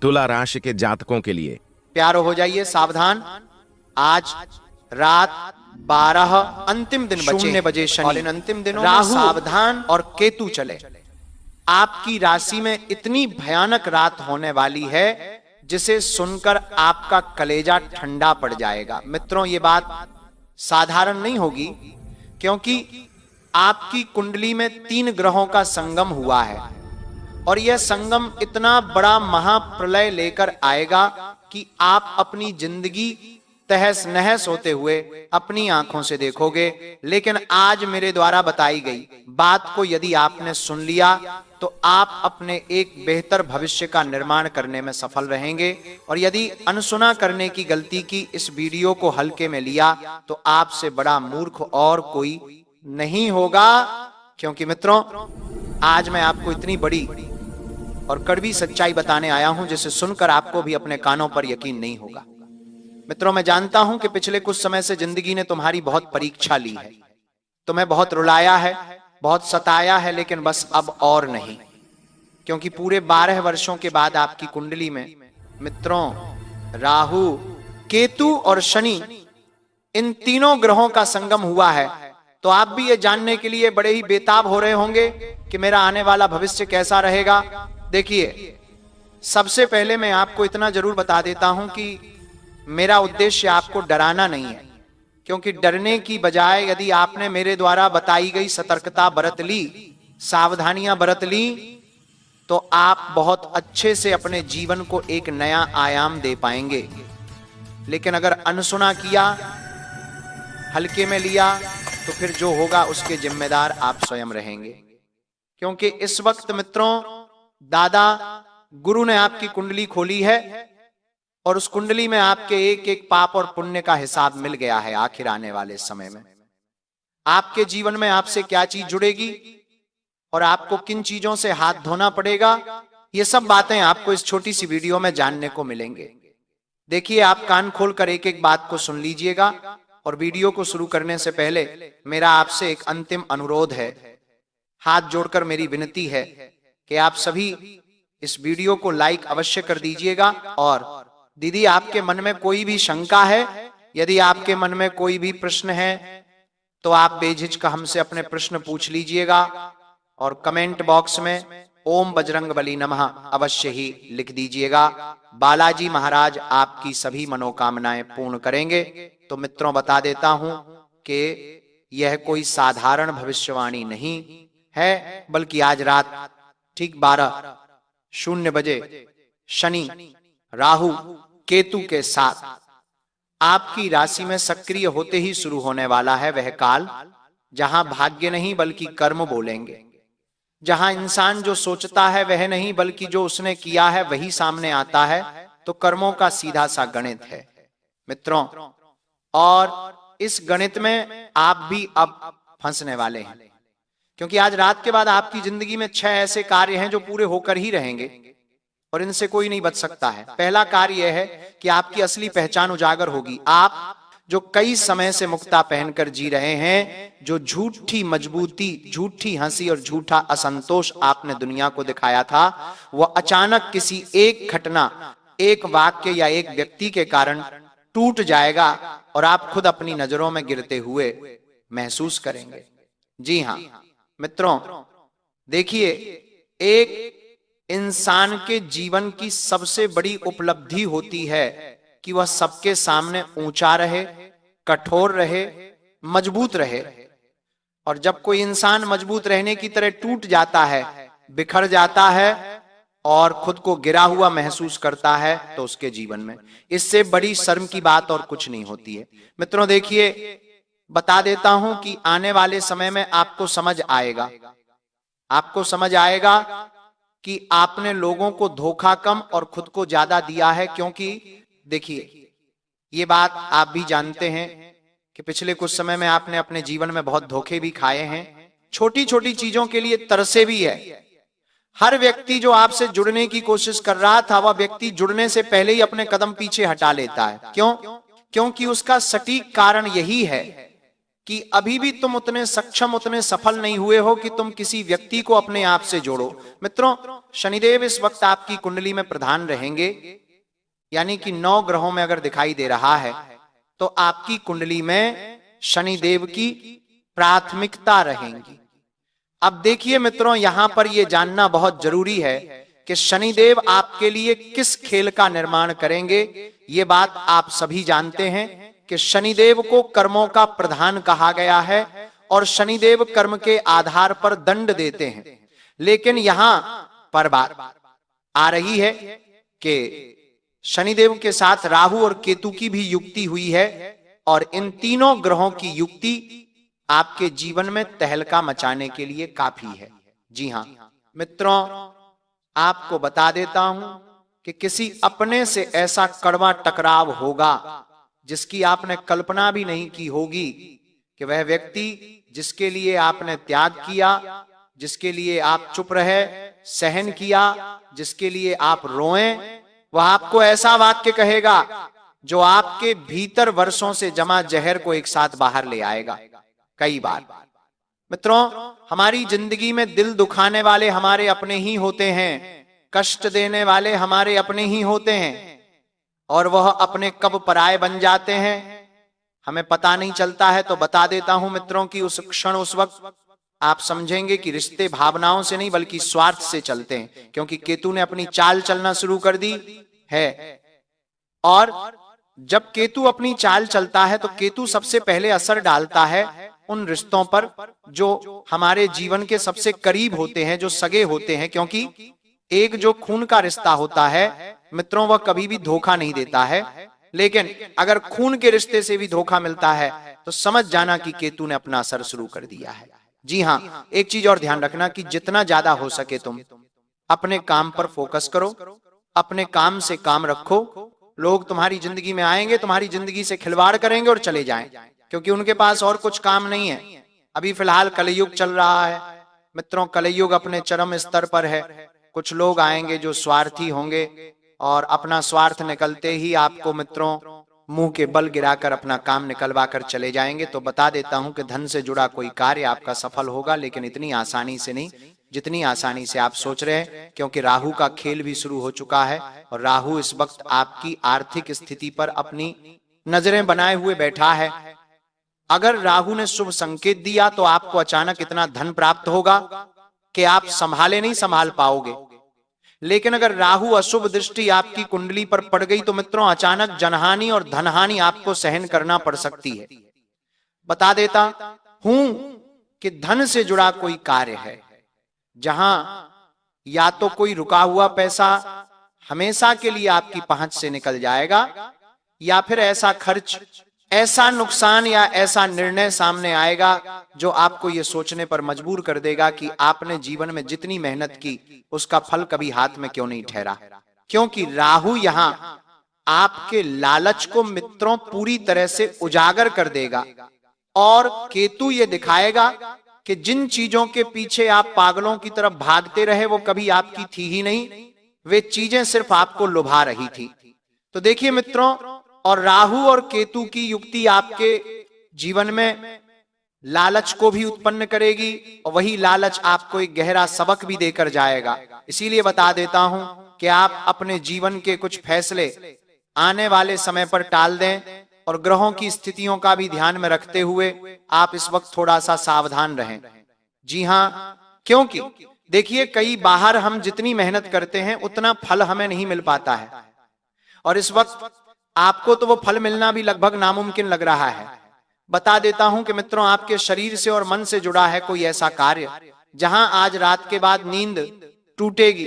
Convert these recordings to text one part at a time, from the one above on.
तुला राशि के जातकों के लिए प्यारो हो जाइए सावधान। आज रात 12 अंतिम दिन बचे, 0 बजे शनि, और इन अंतिम दिनों में सावधान और केतु चले। आपकी राशि में इतनी भयानक रात होने वाली है जिसे सुनकर आपका कलेजा ठंडा पड़ जाएगा। मित्रों, ये बात साधारण नहीं होगी, क्योंकि आपकी कुंडली में 3 ग्रहों का संगम हुआ है और यह संगम इतना बड़ा महाप्रलय लेकर आएगा कि आप अपनी जिंदगी तहस नहस होते हुए अपनी आंखों से देखोगे। लेकिन आज मेरे द्वारा बताई गई बात को यदि आपने सुन लिया तो आप अपने एक बेहतर भविष्य का निर्माण करने में सफल रहेंगे। और यदि अनसुना करने की गलती की, इस वीडियो को हल्के में लिया, तो आपसे बड़ा मूर्ख और कोई नहीं होगा। क्योंकि मित्रों, आज मैं आपको इतनी बड़ी और कड़वी सच्चाई बताने आया हूं जिसे सुनकर आपको भी अपने कानों पर यकीन नहीं होगा। मित्रों, मैं जानता हूं कि पिछले कुछ समय से जिंदगी ने तुम्हारी बहुत परीक्षा ली है, तुम्हें बहुत रुलाया है, बहुत सताया है, लेकिन बस अब और नहीं। क्योंकि पूरे 12 वर्षों के बाद आपकी कुंडली में मित्रों राहु, केतु और शनि, इन तीनों ग्रहों का संगम हुआ है। तो आप भी ये जानने के लिए बड़े ही बेताब हो रहे होंगे कि मेरा आने वाला भविष्य कैसा रहेगा। देखिए, सबसे पहले मैं आपको इतना जरूर बता देता हूं कि मेरा उद्देश्य आपको डराना नहीं है, क्योंकि डरने की बजाय यदि आपने मेरे द्वारा बताई गई सतर्कता बरत ली, सावधानियां बरत ली, तो आप बहुत अच्छे से अपने जीवन को एक नया आयाम दे पाएंगे। लेकिन अगर अनसुना किया, हल्के में लिया, तो फिर जो होगा उसके जिम्मेदार आप स्वयं रहेंगे। क्योंकि इस वक्त मित्रों, दादा गुरु ने आपकी कुंडली खोली है और उस कुंडली में आपके एक एक पाप और पुण्य का हिसाब मिल गया है। आखिर आने वाले समय में आपके जीवन में आपसे क्या चीज जुड़ेगी और आपको किन चीजों से हाथ धोना पड़ेगा, ये सब बातें आपको इस छोटी सी वीडियो में जानने को मिलेंगे। देखिए, आप कान खोलकर एक एक बात को सुन लीजिएगा। और वीडियो को शुरू करने से पहले मेरा आपसे एक अंतिम अनुरोध है, हाथ जोड़कर मेरी विनती है कि आप सभी इस वीडियो को लाइक अवश्य कर दीजिएगा। और दीदी, आपके मन में कोई भी शंका है, यदि आपके मन में कोई भी प्रश्न है, तो आप बेझिझक हमसे अपने प्रश्न पूछ लीजिएगा और कमेंट बॉक्स में ओम बजरंग बली नमः अवश्य ही लिख दीजिएगा। बालाजी महाराज आपकी सभी मनोकामनाएं पूर्ण करेंगे। तो मित्रों, बता देता हूं कि यह कोई साधारण भविष्यवाणी नहीं है, बल्कि आज रात ठीक 12:00 बजे शनि राहु केतु के साथ आपकी राशि में सक्रिय होते ही शुरू होने वाला है वह काल, जहां भाग्य नहीं बल्कि कर्म बोलेंगे, जहां इंसान जो सोचता है वह नहीं बल्कि जो उसने किया है वही सामने आता है। तो कर्मों का सीधा सा गणित है मित्रों, और इस गणित में आप भी अब फंसने वाले हैं। क्योंकि आज रात के बाद आपकी जिंदगी में 6 ऐसे कार्य हैं जो पूरे होकर ही रहेंगे और इनसे कोई नहीं बच सकता है। पहला कार्य यह है कि आपकी असली पहचान उजागर होगी। आप जो कई समय से मुक्ता पहनकर जी रहे हैं, जो झूठी मजबूती, झूठी हंसी और झूठा असंतोष आपने दुनिया को दिखाया था, वह अचानक किसी एक घटना, एक वाक्य या एक व्यक्ति के कारण टूट जाएगा और आप खुद अपनी नजरों में गिरते हुए महसूस करेंगे। जी हां मित्रों, देखिए, एक इंसान के जीवन की सबसे बड़ी उपलब्धि होती है कि वह सबके सामने ऊंचा रहे, कठोर रहे, मजबूत रहे। और जब कोई इंसान मजबूत रहने की तरह टूट जाता है, बिखर जाता है और खुद को गिरा हुआ महसूस करता है, तो उसके जीवन में इससे बड़ी शर्म की बात और कुछ नहीं होती है। मित्रों, देखिए, बता देता हूं कि आने वाले समय में आपको समझ आएगा, आपको समझ आएगा कि आपने लोगों को धोखा कम और खुद को ज्यादा दिया है। क्योंकि देखिए, ये बात आप भी जानते हैं कि पिछले कुछ समय में आपने अपने जीवन में बहुत धोखे भी खाए हैं, छोटी छोटी चीजों के लिए तरसे भी है। हर व्यक्ति जो आपसे जुड़ने की कोशिश कर रहा था, वह व्यक्ति जुड़ने से पहले ही अपने कदम पीछे हटा लेता है। क्यों? क्योंकि उसका सटीक कारण यही है कि अभी भी तुम उतने सक्षम, उतने सफल नहीं हुए हो कि तुम किसी व्यक्ति को अपने आप से जोड़ो। मित्रों, शनिदेव इस वक्त आपकी कुंडली में प्रधान रहेंगे, यानी कि 9 ग्रहों में अगर दिखाई दे रहा है तो आपकी कुंडली में शनिदेव की प्राथमिकता रहेंगी। अब देखिए मित्रों, यहां पर यह जानना बहुत जरूरी है कि शनिदेव आपके लिए किस खेल का निर्माण करेंगे। ये बात आप सभी जानते हैं कि शनिदेव को कर्मों का प्रधान कहा गया है और शनिदेव कर्म के आधार पर दंड देते हैं। लेकिन यहां पर बात आ रही है कि शनिदेव के साथ राहु और केतु की भी युक्ति हुई है और इन तीनों ग्रहों की युक्ति आपके जीवन में तहलका मचाने के लिए काफी है। जी हां मित्रों, आपको बता देता हूं कि किसी अपने से ऐसा कड़वा टकराव होगा जिसकी आपने कल्पना भी नहीं की होगी, कि वह व्यक्ति जिसके लिए आपने त्याग किया, जिसके लिए आप चुप रहे, सहन किया, जिसके लिए आप रोएं, वह आपको ऐसा वाक्य कहेगा जो आपके भीतर वर्षों से जमा जहर को एक साथ बाहर ले आएगा। कई बार मित्रों, हमारी जिंदगी में दिल दुखाने वाले हमारे अपने ही होते हैं, कष्ट देने वाले हमारे अपने ही होते हैं, और वह अपने कब पराये बन जाते हैं हमें पता नहीं चलता है। तो बता देता हूं मित्रों कि उस क्षण, उस वक्त आप समझेंगे कि रिश्ते भावनाओं से नहीं बल्कि स्वार्थ से चलते हैं, क्योंकि केतु ने अपनी चाल चलना शुरू कर दी है। और जब केतु अपनी चाल चलता है तो केतु सबसे पहले असर डालता है उन रिश्तों पर जो हमारे जीवन के सबसे करीब होते हैं, जो सगे होते हैं, क्योंकि एक जो खून का रिश्ता होता है मित्रों, वह कभी भी धोखा नहीं देता है। लेकिन अगर खून के रिश्ते से भी धोखा मिलता है तो समझ जाना कि केतु ने अपना असर शुरू कर दिया है। जी हां, एक चीज और ध्यान रखना कि जितना ज्यादा हो सके तुम अपने काम पर फोकस करो, अपने काम से काम रखो। लोग तुम्हारी जिंदगी में आएंगे, तुम्हारी जिंदगी से खिलवाड़ करेंगे और चले जाएं, क्योंकि उनके पास और कुछ काम नहीं है। अभी फिलहाल कलयुग चल रहा है मित्रों, कलयुग अपने चरम स्तर पर है। कुछ लोग आएंगे जो स्वार्थी होंगे और अपना स्वार्थ निकलते ही आपको मित्रों मुंह के बल गिराकर अपना काम निकलवा कर चले जाएंगे। तो बता देता हूं कि धन से जुड़ा कोई कार्य आपका सफल होगा, लेकिन इतनी आसानी से नहीं जितनी आसानी से आप सोच रहे हैं, क्योंकि राहु का खेल भी शुरू हो चुका है और राहु इस वक्त आपकी आर्थिक स्थिति पर अपनी नजरें बनाए हुए बैठा है। अगर राहु ने शुभ संकेत दिया तो आपको अचानक इतना धन प्राप्त होगा कि आप संभाले नहीं संभाल पाओगे। लेकिन अगर राहु अशुभ दृष्टि आपकी कुंडली पर पड़ गई तो मित्रों अचानक जनहानि और धनहानि आपको सहन करना पड़ सकती है। बता देता हूं कि धन से जुड़ा कोई कार्य है जहां या तो कोई रुका हुआ पैसा हमेशा के लिए आपकी पहुंच से निकल जाएगा, या फिर ऐसा खर्च, ऐसा नुकसान या ऐसा निर्णय सामने आएगा जो आपको यह सोचने पर मजबूर कर देगा कि आपने जीवन में जितनी मेहनत की उसका फल कभी हाथ में क्यों नहीं ठहरा। क्योंकि राहु यहां आपके लालच को मित्रों पूरी तरह से उजागर कर देगा और केतु ये दिखाएगा कि जिन चीजों के पीछे आप पागलों की तरफ भागते रहे वो कभी आपकी थी ही नहीं, वे चीजें सिर्फ आपको लुभा रही थी। तो देखिए मित्रों, और राहु और केतु की युक्ति आपके जीवन में लालच को भी उत्पन्न करेगी और वही लालच आपको एक गहरा सबक भी देकर जाएगा। इसीलिए बता देता हूं कि आप अपने जीवन के कुछ फैसले आने वाले समय पर टाल दें और ग्रहों की स्थितियों का भी ध्यान में रखते हुए आप इस वक्त थोड़ा सा सावधान रहें। जी हां, क्योंकि देखिए कई बाहर हम जितनी मेहनत करते हैं उतना फल हमें नहीं मिल पाता है, और इस वक्त आपको तो वो फल मिलना भी लगभग नामुमकिन लग रहा है। बता देता हूं कि मित्रों आपके शरीर से और मन से जुड़ा है कोई ऐसा कार्य जहां आज रात के बाद नींद टूटेगी,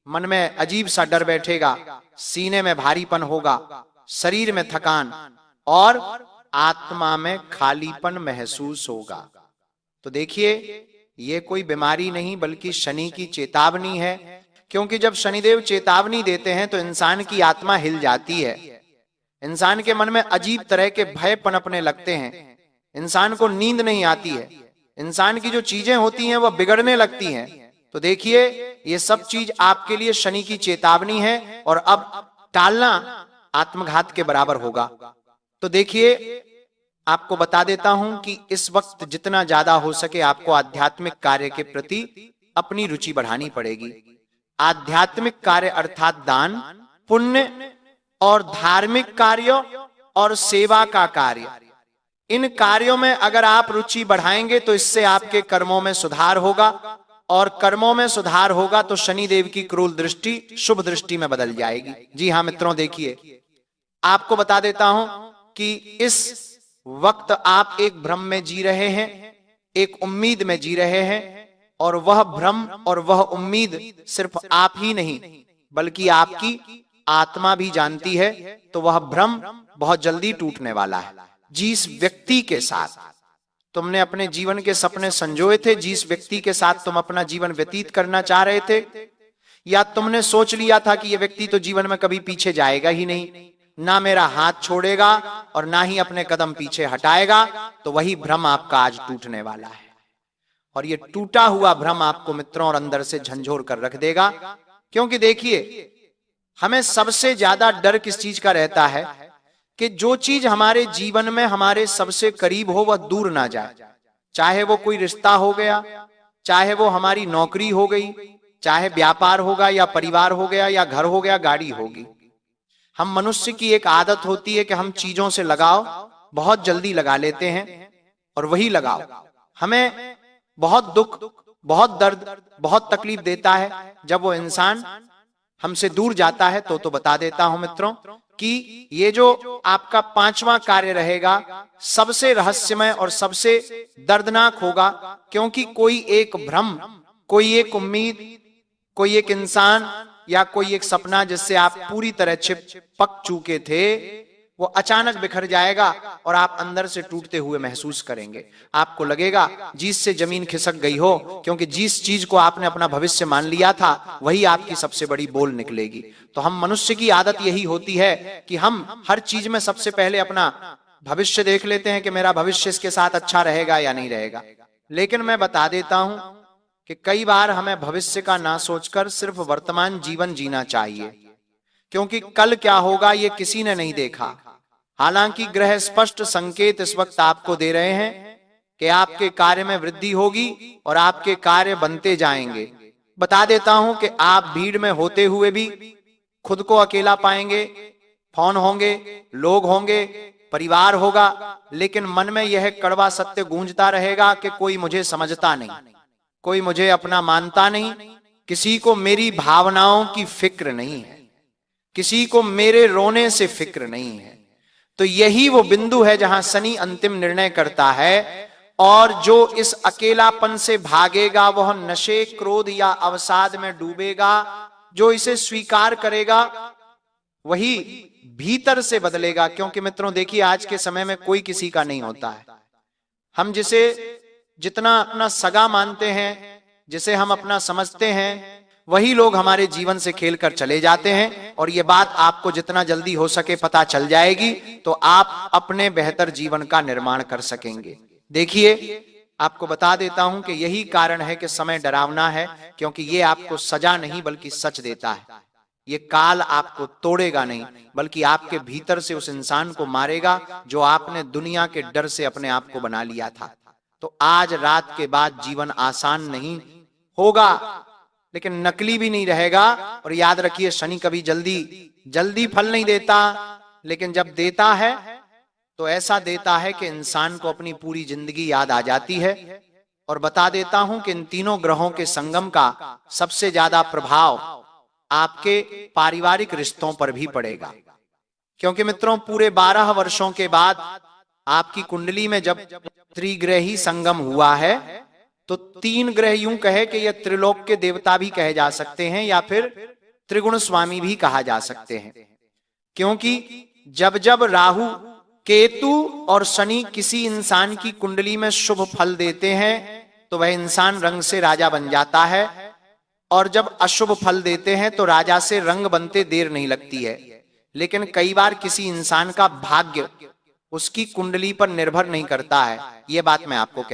मन में अजीब सा डर बैठेगा, सीने में भारीपन होगा, शरीर में थकान और आत्मा में खालीपन महसूस होगा। तो देखिए ये कोई बीमारी नहीं बल्कि शनि की चेतावनी है, क्योंकि जब शनिदेव चेतावनी देते हैं तो इंसान की आत्मा हिल जाती है, इंसान के मन में अजीब तरह के भय पनपने लगते हैं, इंसान को नींद नहीं आती है, इंसान की जो चीजें होती हैं वह बिगड़ने लगती हैं। तो देखिए ये सब चीज आपके लिए शनि की चेतावनी है और अब टालना आत्मघात के बराबर होगा। तो देखिए आपको बता देता हूं कि इस वक्त जितना ज्यादा हो सके आपको आध्यात्मिक कार्य के प्रति अपनी रुचि बढ़ानी पड़ेगी। आध्यात्मिक कार्य अर्थात दान, पुण्य और धार्मिक कार्य और सेवा का कार्य, इन कार्यों में अगर आप रुचि बढ़ाएंगे तो इससे आपके कर्मों में सुधार होगा, और कर्मों में सुधार होगा तो शनिदेव की क्रूर दृष्टि शुभ दृष्टि में बदल जाएगी। जी हां मित्रों, देखिए आपको बता देता हूं कि इस वक्त आप एक भ्रम में जी रहे हैं, एक उम्मीद में जी रहे हैं, और वह भ्रम और वह उम्मीद सिर्फ आप ही नहीं बल्कि आपकी आत्मा भी जानती है। तो वह भ्रम बहुत जल्दी टूटने वाला है। जिस व्यक्ति के साथ तुमने अपने जीवन के सपने संजोए थे, जिस व्यक्ति के साथ तुम अपना जीवन व्यतीत करना चाह रहे थे, या तुमने सोच लिया था कि यह व्यक्ति तो जीवन में कभी पीछे जाएगा ही नहीं, ना मेरा हाथ छोड़ेगा और ना ही अपने कदम पीछे हटाएगा, तो वही भ्रम आपका आज टूटने वाला है। और ये टूटा हुआ भ्रम आपको मित्रों और अंदर से झंझोर कर रख देगा। क्योंकि देखिए, हमें सबसे ज्यादा डर किस चीज का रहता है कि जो चीज हमारे जीवन में हमारे सबसे करीब हो वह दूर ना जाए। चाहे वो कोई रिश्ता हो गया, चाहे वो हमारी नौकरी हो गई, चाहे व्यापार होगा या परिवार हो गया या घर हो गया, गाड़ी होगी। हम मनुष्य की एक आदत होती है कि हम चीजों से लगाव बहुत जल्दी लगा लेते हैं, और वही लगाव हमें बहुत दुख, बहुत दर्द, बहुत तकलीफ देता है जब वो इंसान हमसे दूर जाता है। तो बता देता हूं मित्रों कि ये जो आपका पांचवा कार्य रहेगा सबसे रहस्यमय और सबसे दर्दनाक होगा, क्योंकि कोई एक भ्रम, कोई एक उम्मीद, कोई एक इंसान या कोई एक सपना जिससे आप पूरी तरह चिपक चुके थे, वो अचानक बिखर जाएगा और आप अंदर से टूटते हुए महसूस करेंगे। आपको लगेगा जिससे जमीन खिसक गई हो, क्योंकि जिस चीज को आपने अपना भविष्य मान लिया था वही आपकी सबसे बड़ी बोल निकलेगी। तो हम मनुष्य की आदत यही होती है कि हम हर चीज में सबसे पहले अपना भविष्य देख लेते हैं कि मेरा भविष्य इसके साथ अच्छा रहेगा या नहीं रहेगा। लेकिन मैं बता देता हूं कि कई बार हमें भविष्य का ना सोचकर सिर्फ वर्तमान जीवन जीना चाहिए, क्योंकि कल क्या होगा ये किसी ने नहीं देखा। हालांकि ग्रह स्पष्ट संकेत इस वक्त आपको दे रहे हैं कि आपके कार्य में वृद्धि होगी और आपके कार्य बनते जाएंगे। बता देता हूं कि आप भीड़ में होते हुए भी खुद को अकेला पाएंगे। फोन होंगे, लोग होंगे, परिवार होगा, लेकिन मन में यह कड़वा सत्य गूंजता रहेगा कि कोई मुझे समझता नहीं, कोई मुझे अपना मानता नहीं, किसी को मेरी भावनाओं की फिक्र नहीं है, किसी को मेरे रोने से फिक्र नहीं है। तो यही वो बिंदु है जहां शनि अंतिम निर्णय करता है, और जो इस अकेलापन से भागेगा वह नशे, क्रोध या अवसाद में डूबेगा। जो इसे स्वीकार करेगा वही भीतर से बदलेगा। क्योंकि मित्रों देखिए, आज के समय में कोई किसी का नहीं होता है। हम जिसे जितना अपना सगा मानते हैं, जिसे हम अपना समझते हैं, वही लोग हमारे जीवन से खेलकर चले जाते हैं। और ये बात आपको जितना जल्दी हो सके पता चल जाएगी तो आप अपने बेहतर जीवन का निर्माण कर सकेंगे। देखिए, आपको बता देता हूं कि यही कारण है कि समय डरावना है, क्योंकि ये आपको सजा नहीं बल्कि सच देता है। ये काल आपको तोड़ेगा नहीं बल्कि आपके भीतर से उस इंसान को मारेगा जो आपने दुनिया के डर से अपने आप को बना लिया था। तो आज रात के बाद जीवन आसान नहीं होगा, लेकिन नकली भी नहीं रहेगा। और याद रखिए, शनि कभी जल्दी फल नहीं देता, लेकिन जब देता है तो ऐसा देता है कि इंसान को अपनी पूरी जिंदगी याद आ जाती है। और बता देता हूं कि इन तीनों ग्रहों के संगम का सबसे ज्यादा प्रभाव आपके पारिवारिक रिश्तों पर भी पड़ेगा। क्योंकि मित्रों, पूरे 12 वर्षों के बाद आपकी कुंडली में जब त्रिग्रही संगम हुआ है, तो 3 ग्रह यूं कहे कि यह त्रिलोक के देवता भी कहे जा सकते हैं या फिर त्रिगुण स्वामी भी कहा जा सकते हैं। क्योंकि जब जब राहु, केतु और शनि किसी इंसान की कुंडली में शुभ फल देते हैं तो वह इंसान रंग से राजा बन जाता है, और जब अशुभ फल देते हैं तो राजा से रंग बनते देर नहीं लगती है। लेकिन कई बार किसी इंसान का भाग्य उसकी कुंडली पर निर्भर नहीं करता है। यह बात मैं आपको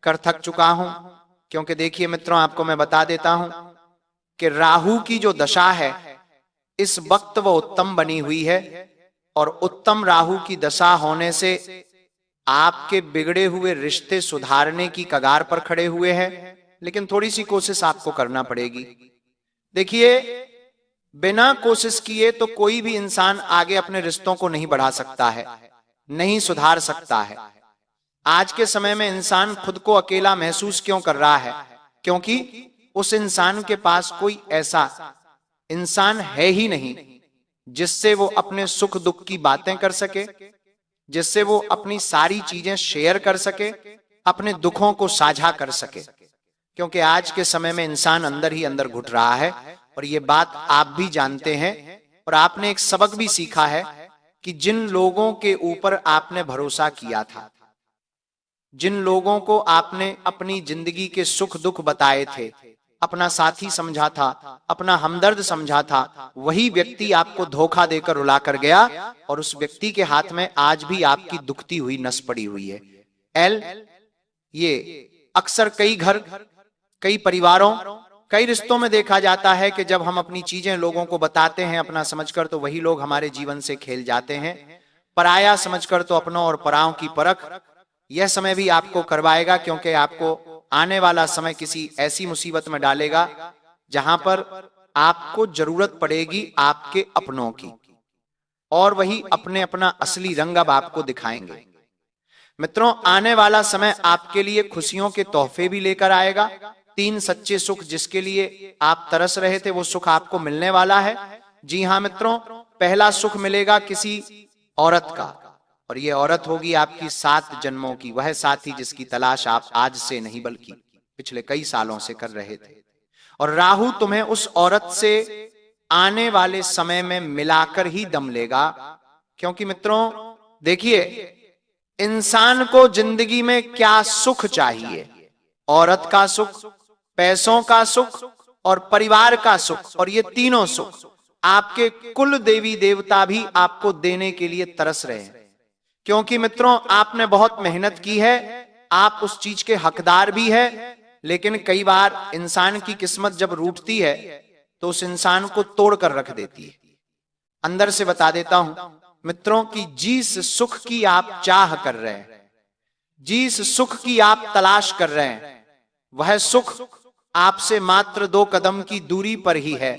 कर थक चुका हूं। क्योंकि देखिए मित्रों, आपको मैं बता देता हूं कि राहु की जो दशा है इस वक्त वो उत्तम बनी हुई है, और उत्तम राहु की दशा होने से आपके बिगड़े हुए रिश्ते सुधारने की कगार पर खड़े हुए हैं, लेकिन थोड़ी सी कोशिश आपको करना पड़ेगी। देखिए, बिना कोशिश किए तो कोई भी इंसान आगे अपने रिश्तों को नहीं बढ़ा सकता है, नहीं सुधार सकता है। आज के समय में इंसान खुद को अकेला महसूस क्यों कर रहा है? क्योंकि उस इंसान के पास कोई ऐसा इंसान है ही नहीं जिससे वो अपने सुख दुख की बातें कर सके, जिससे वो अपनी सारी चीजें शेयर कर सके, अपने दुखों को साझा कर सके। क्योंकि आज के समय में इंसान अंदर ही अंदर घुट रहा है, और ये बात आप भी जानते हैं। और आपने एक सबक भी सीखा है कि जिन लोगों के ऊपर आपने भरोसा किया था, जिन लोगों को आपने अपनी जिंदगी के सुख दुख बताए थे, अपना साथी समझा था, अपना हमदर्द समझा था, वही व्यक्ति आपको धोखा देकर रुला कर गया, और उस व्यक्ति के हाथ में आज भी आपकी दुखती हुई नस पड़ी हुई है। ये अक्सर कई घर, कई परिवारों, कई रिश्तों में देखा जाता है कि जब हम अपनी चीजें लोगों को बताते हैं अपना समझकर, तो वही लोग हमारे जीवन से खेल जाते हैं। पराया समझकर तो अपनों और पराओं की परख यह समय भी आपको करवाएगा, क्योंकि आपको आने वाला समय किसी ऐसी मुसीबत में डालेगा जहां पर आपको जरूरत पड़ेगी आपके अपनों की, और वही अपने अपना असली रंग अब आपको दिखाएंगे। मित्रों, आने वाला समय आपके लिए खुशियों के तोहफे भी लेकर आएगा। 3 सच्चे सुख जिसके लिए आप तरस रहे थे, वो सुख आपको मिलने वाला है। जी हाँ मित्रों, पहला सुख मिलेगा किसी औरत का, और ये औरत होगी आपकी 7 जन्मों की, वह साथी जिसकी तलाश आप आज से नहीं बल्कि पिछले कई सालों से कर रहे थे। और राहु तुम्हें उस औरत से आने वाले समय में मिलाकर ही दम लेगा। क्योंकि मित्रों देखिए, इंसान को जिंदगी में क्या सुख चाहिए? औरत का सुख, पैसों का सुख और परिवार का सुख। और ये तीनों सुख आपके कुल देवी देवता भी आपको देने के लिए तरस रहे हैं। क्योंकि मित्रों आपने बहुत मेहनत की है, आप उस चीज के हकदार भी है, लेकिन कई बार इंसान की किस्मत जब रूठती है तो उस इंसान को तोड़ कर रख देती है। अंदर से बता देता हूं मित्रों कि जिस सुख की आप चाह कर रहे हैं, जिस सुख की आप तलाश कर रहे हैं, वह सुख आपसे मात्र 2 कदम की दूरी पर ही है।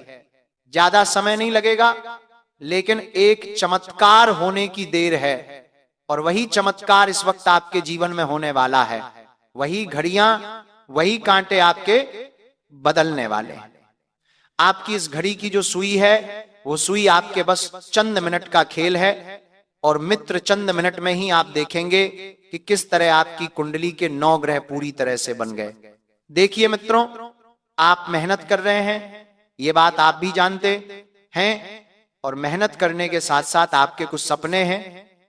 ज्यादा समय नहीं लगेगा, लेकिन एक चमत्कार होने की देर है, और वही चमत्कार इस वक्त आपके जीवन में होने वाला है। वही घड़ियां, वही कांटे आपके बदलने वाले हैं। आपकी इस घड़ी की जो सुई है, वो सुई आपके बस चंद मिनट का खेल है, और मित्र चंद मिनट में ही आप देखेंगे कि किस तरह आपकी कुंडली के 9 ग्रह पूरी तरह से बन गए। देखिए मित्रों, आप मेहनत कर रहे हैं, ये बात आप भी जानते हैं, और मेहनत करने के साथ साथ आपके कुछ सपने हैं,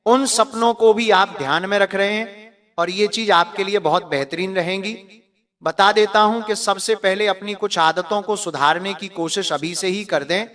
उन सपनों को भी आप ध्यान में रख रहे हैं, और ये चीज आपके लिए बहुत बेहतरीन रहेंगी। बता देता हूं कि सबसे पहले अपनी कुछ आदतों को सुधारने की कोशिश अभी से ही कर दें,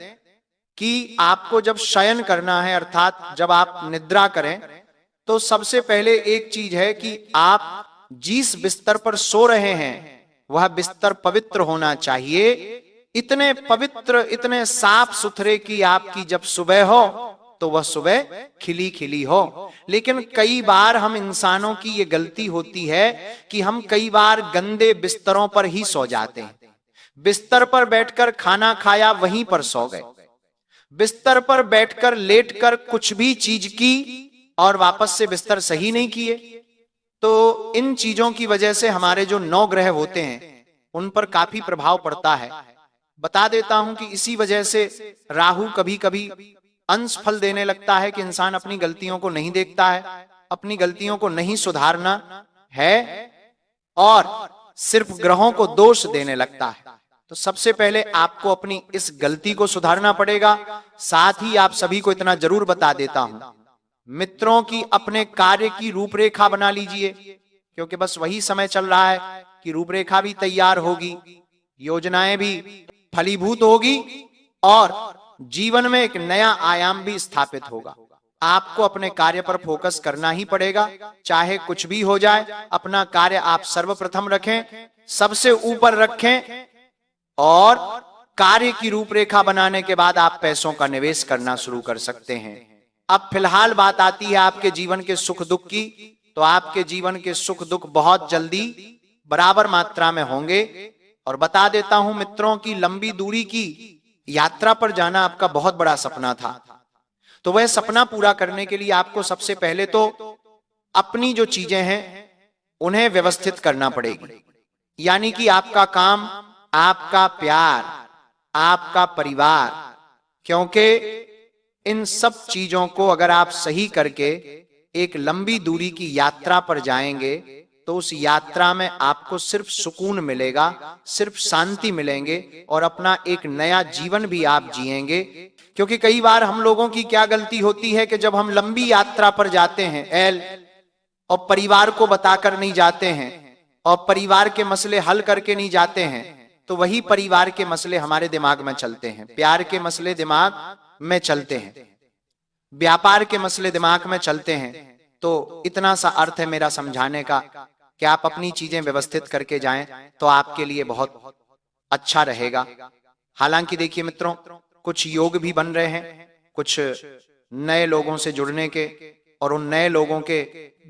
कि आपको जब शयन करना है, अर्थात जब आप निद्रा करें, तो सबसे पहले एक चीज है कि आप जिस बिस्तर पर सो रहे हैं वह बिस्तर पवित्र होना चाहिए। इतने पवित्र, इतने साफ सुथरे कि आपकी जब सुबह हो तो वह सुबह खिली खिली हो। लेकिन कई बार हम इंसानों की ये गलती होती है कि हम कई बार गंदे बिस्तरों पर ही सो जाते हैं। बिस्तर पर बैठकर खाना खाया, वहीं पर सो गए। बिस्तर पर बैठकर लेटकर कुछ भी चीज की और वापस से बिस्तर सही नहीं किए, तो इन चीजों की वजह से हमारे जो 9 ग्रह होते हैं उन पर काफी प्रभाव पड़ता है। बता देता हूं कि इसी वजह से राहु कभी कभी अंश फल देने लगता है कि इंसान अपनी गलतियों को नहीं देखता है, अपनी गलतियों को नहीं सुधारना है, और सिर्फ ग्रहों को दोष देने लगता है। तो सबसे पहले आपको अपनी इस गलती को सुधारना पड़ेगा। साथ ही आप सभी को इतना जरूर बता देता हूं मित्रों की अपने कार्य की रूपरेखा बना लीजिए, क्योंकि बस वही समय चल रहा है कि रूपरेखा भी तैयार होगी, योजनाएं भी फलीभूत होगी, और जीवन में एक नया आयाम भी स्थापित होगा। आपको अपने कार्य पर फोकस करना ही पड़ेगा, चाहे कुछ भी हो जाए। अपना कार्य आप सर्वप्रथम रखें, सबसे ऊपर रखें, और कार्य की रूपरेखा बनाने के बाद आप पैसों का निवेश करना शुरू कर सकते हैं। अब फिलहाल बात आती है आपके जीवन के सुख दुख की, तो आपके जीवन के सुख दुख बहुत जल्दी बराबर मात्रा में होंगे। और बता देता हूं मित्रों की लंबी दूरी की यात्रा पर जाना आपका बहुत बड़ा सपना था, तो वह सपना पूरा करने के लिए आपको सबसे पहले तो अपनी जो चीजें हैं उन्हें व्यवस्थित करना पड़ेगी। यानी कि आपका काम, आपका प्यार, आपका परिवार, क्योंकि इन सब चीजों को अगर आप सही करके एक लंबी दूरी की यात्रा पर जाएंगे तो उस यात्रा में आपको सिर्फ सुकून मिलेगा, सिर्फ शांति मिलेंगे और अपना एक नया जीवन भी आप जिएंगे। क्योंकि कई बार हम लोगों की क्या गलती होती है कि जब हम लंबी यात्रा पर जाते हैं और परिवार को बताकर नहीं जाते हैं और परिवार के मसले हल करके नहीं जाते हैं, तो वही परिवार के मसले हमारे दिमाग में चलते हैं, प्यार के मसले दिमाग में चलते हैं, व्यापार के मसले दिमाग में चलते हैं। तो इतना सा अर्थ है मेरा समझाने का कि आप अपनी चीजें व्यवस्थित करके जाएं तो आपके लिए बहुत अच्छा रहेगा। हालांकि देखिए मित्रों, कुछ योग भी बन रहे हैं, कुछ नए लोगों से जुड़ने के, और उन नए लोगों के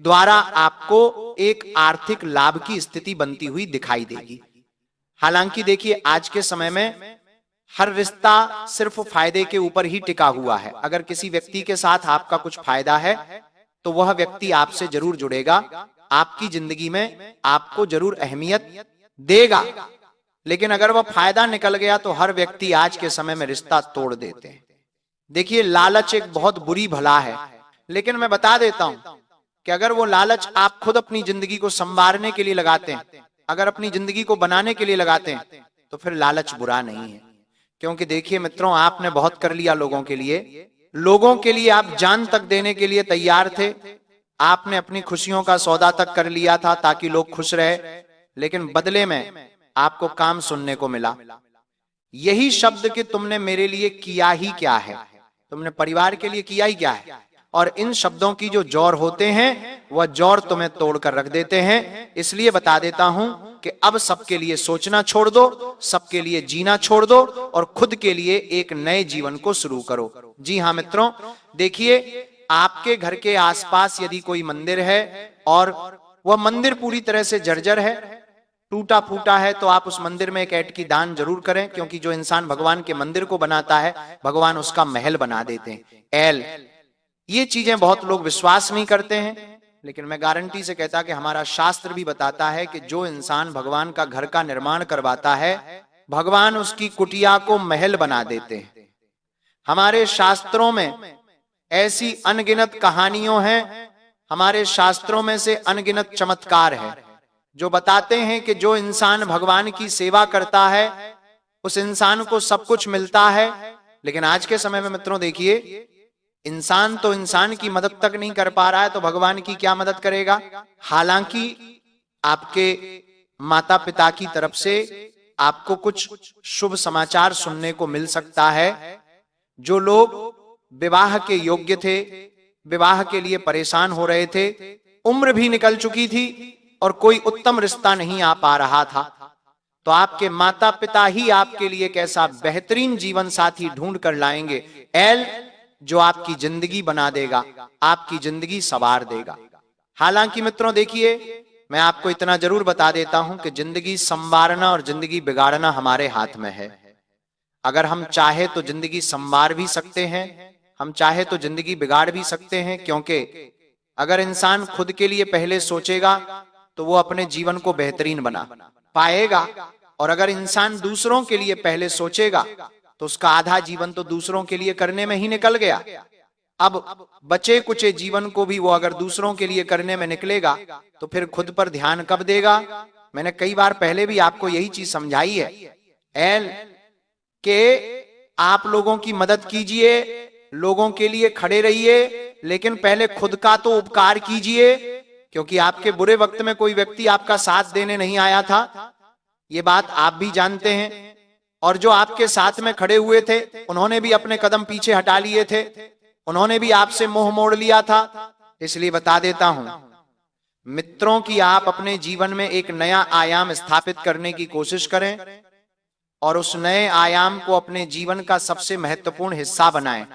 द्वारा आपको एक आर्थिक लाभ की स्थिति बनती हुई दिखाई देगी। हालांकि देखिए आज के समय में हर रिश्ता सिर्फ फायदे के ऊपर ही टिका हुआ है। अगर किसी व्यक्ति के साथ आपका कुछ फायदा है तो वह व्यक्ति आपसे जरूर जुड़ेगा, आपकी जिंदगी में आपको जरूर अहमियत देगा। लेकिन अगर वह फायदा निकल गया तो हर व्यक्ति आज के समय में रिश्ता तोड़ देते हैं। देखिए लालच एक बहुत बुरी भला है, लेकिन मैं बता देता हूं कि अगर वो लालच आप खुद अपनी जिंदगी को संवारने के लिए लगाते हैं, अगर अपनी जिंदगी को बनाने के लिए लगाते हैं, तो फिर लालच बुरा नहीं है। क्योंकि देखिए मित्रों, आपने बहुत कर लिया लोगों के लिए आप जान तक देने के लिए तैयार थे, आपने अपनी खुशियों का सौदा तक कर लिया था ताकि लोग खुश रहे, लेकिन बदले में आपको काम सुनने को मिला, यही शब्द कि तुमने मेरे लिए किया ही क्या है, तुमने परिवार के लिए किया ही क्या है। और इन शब्दों की जो जौर होते हैं वह जौर तुम्हें तोड़कर रख देते हैं। इसलिए बता देता हूं कि अब सबके लिए सोचना छोड़ दो, सबके लिए जीना छोड़ दो और खुद के लिए एक नए जीवन को शुरू करो। जी हाँ मित्रों, देखिए आपके घर के आसपास यदि कोई मंदिर है और वह मंदिर पूरी तरह से जर्जर है, टूटा फूटा है, तो आप उस मंदिर में एक ऐंठ की दान जरूर करें। क्योंकि जो इंसान भगवान के मंदिर को बनाता है, भगवान उसका महल बना देते हैं। ये चीजें बहुत लोग विश्वास नहीं करते हैं, लेकिन मैं गारंटी से कहता कि हमारा शास्त्र भी बताता है कि जो इंसान भगवान का घर का निर्माण करवाता है, भगवान उसकी कुटिया को महल बना देते हैं। हमारे शास्त्रों में ऐसी अनगिनत कहानियों हैं, हमारे शास्त्रों में से अनगिनत चमत्कार है जो बताते हैं कि जो इंसान भगवान की सेवा करता है उस इंसान को सब कुछ मिलता है। लेकिन आज के समय में मित्रों देखिए, इंसान तो इंसान की मदद तक नहीं कर पा रहा है, तो भगवान की क्या मदद करेगा। हालांकि आपके माता पिता की तरफ से आपको कुछ शुभ समाचार सुनने को मिल सकता है। जो लोग विवाह के योग्य थे, विवाह के लिए परेशान हो रहे थे, उम्र भी निकल चुकी थी और कोई उत्तम रिश्ता नहीं आ पा रहा था, तो आपके माता पिता ही आपके लिए एक ऐसा बेहतरीन जीवन साथी ढूंढ कर लाएंगे जो आपकी जिंदगी बना देगा, आपकी जिंदगी संवार देगा। हालांकि मित्रों देखिए, मैं आपको इतना जरूर बता देता हूं कि जिंदगी संवारना और जिंदगी बिगाड़ना हमारे हाथ में है। अगर हम चाहे तो जिंदगी संवार भी सकते हैं, हम चाहे तो जिंदगी बिगाड़ भी सकते हैं। क्योंकि अगर इंसान खुद के लिए पहले सोचेगा तो वो अपने जीवन को बेहतरीन बना पाएगा, और अगर इंसान दूसरों के लिए पहले सोचेगा तो उसका आधा जीवन तो दूसरों के लिए करने में ही निकल गया। अब बचे कुचे जीवन को भी वो अगर दूसरों के लिए करने में निकलेगा तो फिर खुद पर ध्यान कब देगा। मैंने कई बार पहले भी आपको यही चीज समझाई है कि आप लोगों की मदद कीजिए, लोगों के लिए खड़े रहिए, लेकिन पहले खुद का तो उपकार कीजिए। क्योंकि आपके बुरे वक्त में कोई व्यक्ति आपका साथ देने नहीं आया था, ये बात आप भी जानते हैं, और जो आपके साथ में खड़े हुए थे उन्होंने भी अपने कदम पीछे हटा लिए थे, उन्होंने भी आपसे मुंह मोड़ लिया था। इसलिए बता देता हूं मित्रों कि आप अपने जीवन में एक नया आयाम स्थापित करने की कोशिश करें और उस नए आयाम को अपने जीवन का सबसे महत्वपूर्ण हिस्सा बनाएं।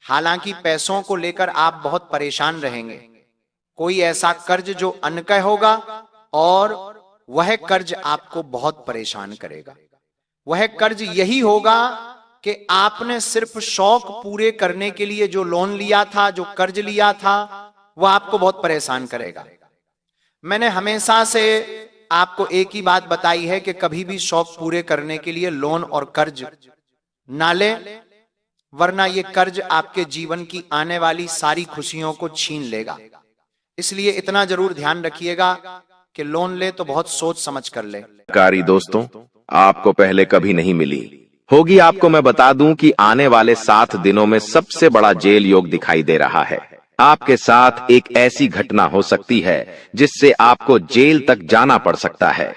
हालांकि पैसों को लेकर आप बहुत परेशान रहेंगे, कोई ऐसा कर्ज जो अनकह होगा और वह कर्ज आपको बहुत परेशान करेगा। वह कर्ज यही होगा कि आपने सिर्फ शौक पूरे करने के लिए जो लोन लिया था, जो कर्ज लिया था, वह आपको बहुत परेशान करेगा। मैंने हमेशा से आपको एक ही बात बताई है कि कभी भी शौक पूरे करने के लिए लोन और कर्ज ना ले, वरना ये कर्ज आपके जीवन की आने वाली सारी खुशियों को छीन लेगा। इसलिए इतना जरूर ध्यान रखिएगा कि लोन ले तो बहुत सोच समझ कर ले। कारी दोस्तों, आपको पहले कभी नहीं मिली होगी। आपको मैं बता दूं कि आने वाले 7 दिनों में सबसे बड़ा जेल योग दिखाई दे रहा है। आपके साथ एक ऐसी घटना हो सकती है जिससे आपको जेल तक जाना पड़ सकता है।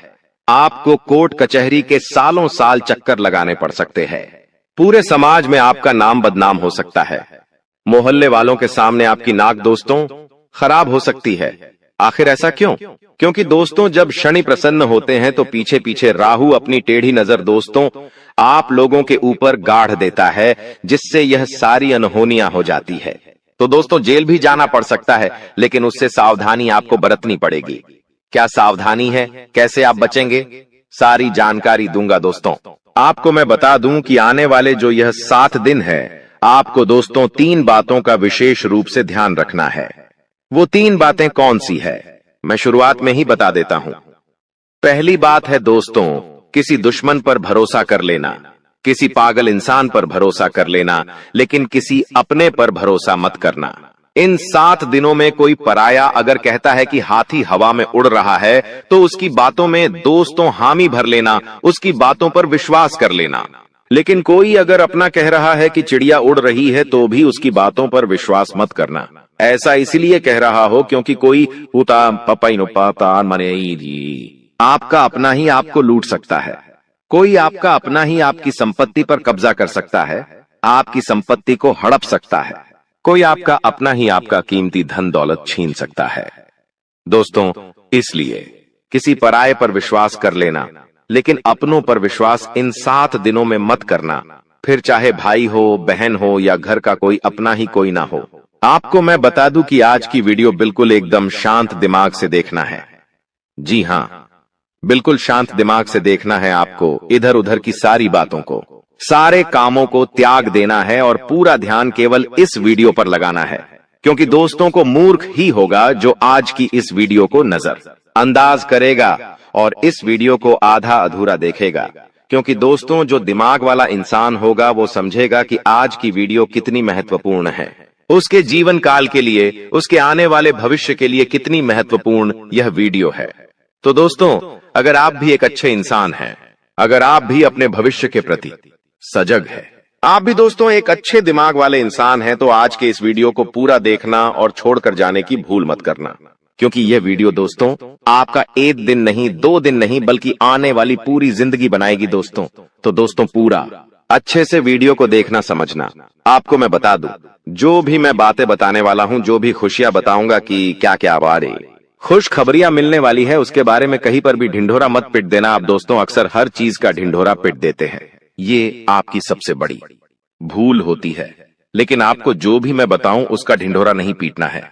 आपको कोर्ट कचहरी के सालों साल चक्कर लगाने पड़ सकते हैं। पूरे समाज में आपका नाम बदनाम हो सकता है। मोहल्ले वालों के सामने आपकी नाक दोस्तों खराब हो सकती है। आखिर ऐसा क्यों? क्योंकि दोस्तों, जब शनि प्रसन्न होते हैं तो पीछे पीछे राहु अपनी टेढ़ी नजर दोस्तों आप लोगों के ऊपर गाढ़ देता है, जिससे यह सारी अनहोनियां हो जाती है। तो दोस्तों, जेल भी जाना पड़ सकता है, लेकिन उससे सावधानी आपको बरतनी पड़ेगी। क्या सावधानी है, कैसे आप बचेंगे, सारी जानकारी दूंगा दोस्तों। आपको मैं बता दूं कि आने वाले जो यह 7 दिन है, आपको दोस्तों 3 बातों का विशेष रूप से ध्यान रखना है। वो 3 बातें कौन सी है, मैं शुरुआत में ही बता देता हूं। पहली बात है दोस्तों, किसी दुश्मन पर भरोसा कर लेना, किसी पागल इंसान पर भरोसा कर लेना, लेकिन किसी अपने पर भरोसा मत करना। इन 7 दिनों में कोई पराया अगर कहता है कि हाथी हवा में उड़ रहा है, तो उसकी बातों में दोस्तों हामी भर लेना, उसकी बातों पर विश्वास कर लेना। लेकिन कोई अगर अपना कह रहा है कि चिड़िया उड़ रही है, तो भी उसकी बातों पर विश्वास मत करना। ऐसा इसलिए कह रहा हो क्योंकि कोई आपका अपना ही आपको लूट सकता है। कोई आपका अपना ही आपकी संपत्ति पर कब्जा कर सकता है, आपकी संपत्ति को हड़प सकता है। कोई आपका अपना ही आपका कीमती धन दौलत छीन सकता है। दोस्तों, इसलिए किसी पराये पर विश्वास कर लेना, लेकिन अपनों पर विश्वास इन 7 दिनों में मत करना। फिर चाहे भाई हो, बहन हो या घर का कोई अपना ही कोई ना हो। आपको मैं बता दूं कि आज की वीडियो बिल्कुल एकदम शांत दिमाग से देखना है। जी हां, बिल्कुल शांत दिमाग से देखना है आपको। इधर उधर की सारी बातों को, सारे कामों को त्याग देना है और पूरा ध्यान केवल इस वीडियो पर लगाना है। क्योंकि दोस्तों को मूर्ख ही होगा जो आज की इस वीडियो को नजरअंदाज करेगा और इस वीडियो को आधा अधूरा देखेगा। क्योंकि दोस्तों, जो दिमाग वाला इंसान होगा वो समझेगा कि आज की वीडियो कितनी महत्वपूर्ण है, उसके जीवन काल के लिए, उसके आने वाले भविष्य के लिए कितनी महत्वपूर्ण यह वीडियो है। तो दोस्तों, अगर आप भी एक अच्छे इंसान हैं, अगर आप भी अपने भविष्य के प्रति सजग है, आप भी दोस्तों एक अच्छे दिमाग वाले इंसान हैं, तो आज के इस वीडियो को पूरा देखना और छोड़कर जाने की भूल मत करना। क्योंकि यह वीडियो दोस्तों आपका 1 दिन नहीं, 2 दिन नहीं, बल्कि आने वाली पूरी जिंदगी बनाएगी दोस्तों। तो दोस्तों, पूरा अच्छे से वीडियो को देखना, समझना। आपको मैं बता दूं, जो भी मैं बातें बताने वाला हूं, जो भी खुशियां बताऊंगा कि क्या क्या बारे खुश खबरियां मिलने वाली है, उसके बारे में कहीं पर भी ढिंढोरा मत पिट देना। आप दोस्तों अक्सर हर चीज का ढिंढोरा पिट देते हैं, ये आपकी सबसे बड़ी भूल होती है। लेकिन आपको जो भी मैं बताऊं उसका ढिंढोरा नहीं पीटना है,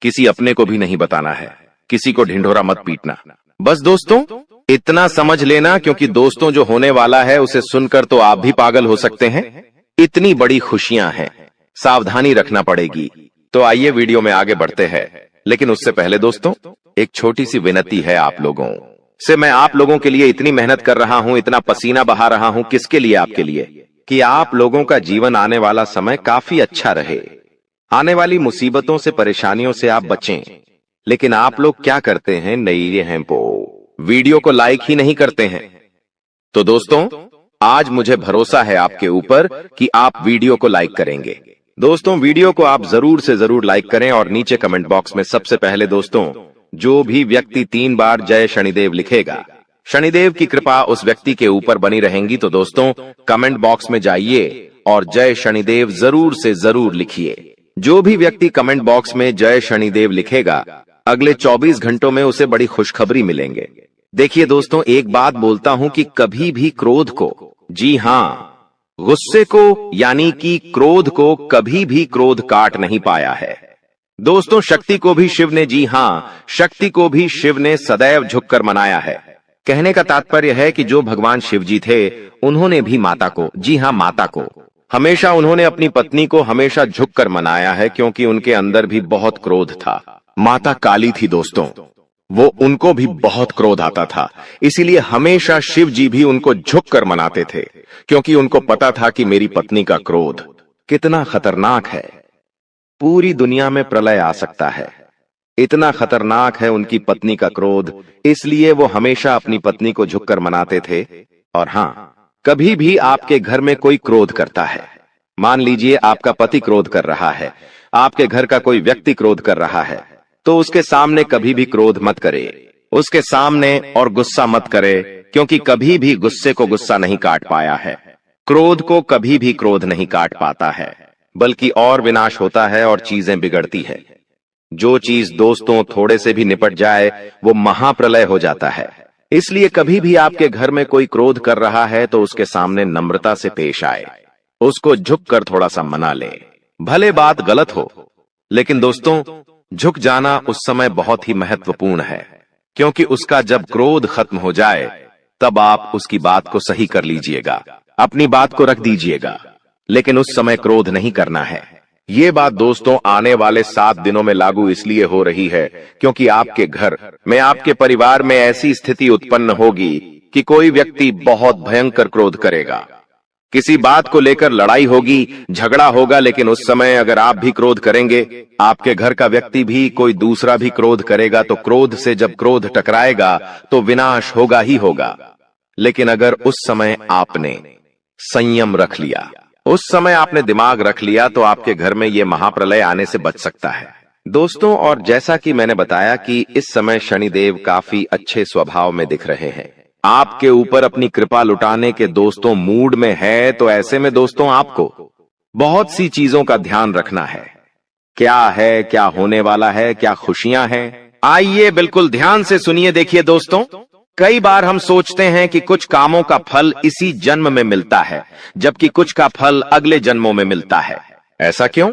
किसी अपने को भी नहीं बताना है, किसी को ढिंढोरा मत पीटना। बस दोस्तों इतना समझ लेना, क्योंकि दोस्तों जो होने वाला है उसे सुनकर तो आप भी पागल हो सकते हैं। इतनी बड़ी खुशियां हैं, सावधानी रखना पड़ेगी। तो आइए वीडियो में आगे बढ़ते हैं, लेकिन उससे पहले दोस्तों एक छोटी सी विनती है आप लोगों से। मैं आप लोगों के लिए इतनी मेहनत कर रहा हूं, इतना पसीना बहा रहा हूं, किसके लिए? आपके लिए, कि आप लोगों का जीवन आने वाला समय काफी अच्छा रहे, आने वाली मुसीबतों से, परेशानियों से आप बचें। लेकिन आप लोग क्या करते हैं? नई हैं वीडियो को लाइक ही नहीं करते हैं। तो दोस्तों आज मुझे भरोसा है आपके ऊपर कि आप वीडियो को लाइक करेंगे। दोस्तों वीडियो को आप जरूर से जरूर लाइक करें और नीचे कमेंट बॉक्स में सबसे पहले दोस्तों जो भी व्यक्ति 3 बार जय शनिदेव लिखेगा, शनिदेव की कृपा उस व्यक्ति के ऊपर बनी रहेंगी। तो दोस्तों कमेंट बॉक्स में जाइए और जय शनिदेव जरूर से जरूर लिखिए। जो भी व्यक्ति कमेंट बॉक्स में जय शनिदेव लिखेगा, अगले 24 घंटों में उसे बड़ी खुशखबरी मिलेंगे। देखिए दोस्तों, एक बात बोलता हूं कि कभी भी क्रोध को, जी हां गुस्से को, यानी कि क्रोध को कभी भी क्रोध काट नहीं पाया है। दोस्तों, शक्ति को भी शिव ने, जी हाँ, शक्ति को भी शिव ने सदैव झुककर मनाया है। कहने का तात्पर्य है कि जो भगवान शिव जी थे, उन्होंने भी माता को, जी हाँ, माता को हमेशा उन्होंने अपनी पत्नी को हमेशा झुककर मनाया है, क्योंकि उनके अंदर भी बहुत क्रोध था। माता काली थी दोस्तों, वो उनको भी बहुत क्रोध आता था, इसीलिए हमेशा शिव जी भी उनको झुककर मनाते थे, क्योंकि उनको पता था कि मेरी पत्नी का क्रोध कितना खतरनाक है। पूरी दुनिया में प्रलय आ सकता है, इतना खतरनाक है उनकी पत्नी का क्रोध, इसलिए वो हमेशा अपनी पत्नी को झुककर मनाते थे। और हाँ, कभी भी आपके घर में कोई क्रोध करता है, मान लीजिए आपका पति क्रोध कर रहा है, आपके घर का कोई व्यक्ति क्रोध कर रहा है, तो उसके सामने कभी भी क्रोध मत करे, उसके सामने और गुस्सा मत करे, क्योंकि कभी भी गुस्से को गुस्सा नहीं काट पाया है, क्रोध को कभी भी क्रोध नहीं काट पाता है, बल्कि और विनाश होता है और चीजें बिगड़ती है। जो चीज दोस्तों थोड़े से भी निपट जाए वो महाप्रलय हो जाता है। इसलिए कभी भी आपके घर में कोई क्रोध कर रहा है तो उसके सामने नम्रता से पेश आए, उसको झुककर थोड़ा सा मना ले। भले बात गलत हो, लेकिन दोस्तों झुक जाना उस समय बहुत ही महत्वपूर्ण है, क्योंकि उसका जब क्रोध खत्म हो जाए तब आप उसकी बात को सही कर लीजिएगा, अपनी बात को रख दीजिएगा, लेकिन उस समय क्रोध नहीं करना है। ये बात दोस्तों आने वाले 7 दिनों में लागू इसलिए हो रही है क्योंकि आपके घर में, आपके परिवार में ऐसी स्थिति उत्पन्न होगी कि कोई व्यक्ति बहुत भयंकर क्रोध करेगा, किसी बात को लेकर लड़ाई होगी, झगड़ा होगा, लेकिन उस समय अगर आप भी क्रोध करेंगे, आपके घर का व्यक्ति भी, कोई दूसरा भी क्रोध करेगा, तो क्रोध से जब क्रोध टकराएगा तो विनाश होगा ही होगा। लेकिन अगर उस समय आपने संयम रख लिया, उस समय आपने दिमाग रख लिया, तो आपके घर में ये महाप्रलय आने से बच सकता है दोस्तों। और जैसा कि मैंने बताया कि इस समय शनिदेव काफी अच्छे स्वभाव में दिख रहे हैं, आपके ऊपर अपनी कृपा लुटाने के दोस्तों मूड में है, तो ऐसे में दोस्तों आपको बहुत सी चीजों का ध्यान रखना है। क्या है, क्या होने वाला है, क्या खुशियां हैं, आइए बिल्कुल ध्यान से सुनिए। देखिए दोस्तों, कई बार हम सोचते हैं कि कुछ कामों का फल इसी जन्म में मिलता है, जबकि कुछ का फल अगले जन्मों में मिलता है। ऐसा क्यों?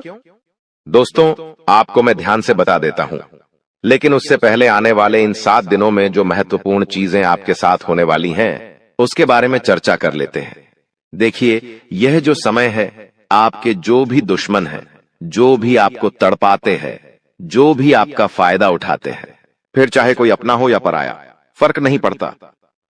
दोस्तों आपको मैं ध्यान से बता देता हूं, लेकिन उससे पहले आने वाले इन 7 दिनों में जो महत्वपूर्ण चीजें आपके साथ होने वाली हैं, उसके बारे में चर्चा कर लेते हैं। देखिए, यह जो समय है, आपके जो भी दुश्मन है, जो भी आपको तड़पाते हैं, जो भी आपका फायदा उठाते हैं, फिर चाहे कोई अपना हो या पराया, फर्क नहीं पड़ता,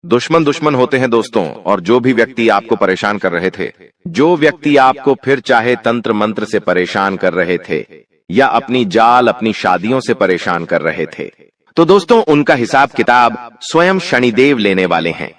दुश्मन दुश्मन होते हैं दोस्तों। और जो भी व्यक्ति आपको परेशान कर रहे थे, जो व्यक्ति आपको फिर चाहे तंत्र मंत्र से परेशान कर रहे थे या अपनी जाल, अपनी शादियों से परेशान कर रहे थे, तो दोस्तों उनका हिसाब किताब स्वयं शनिदेव लेने वाले हैं।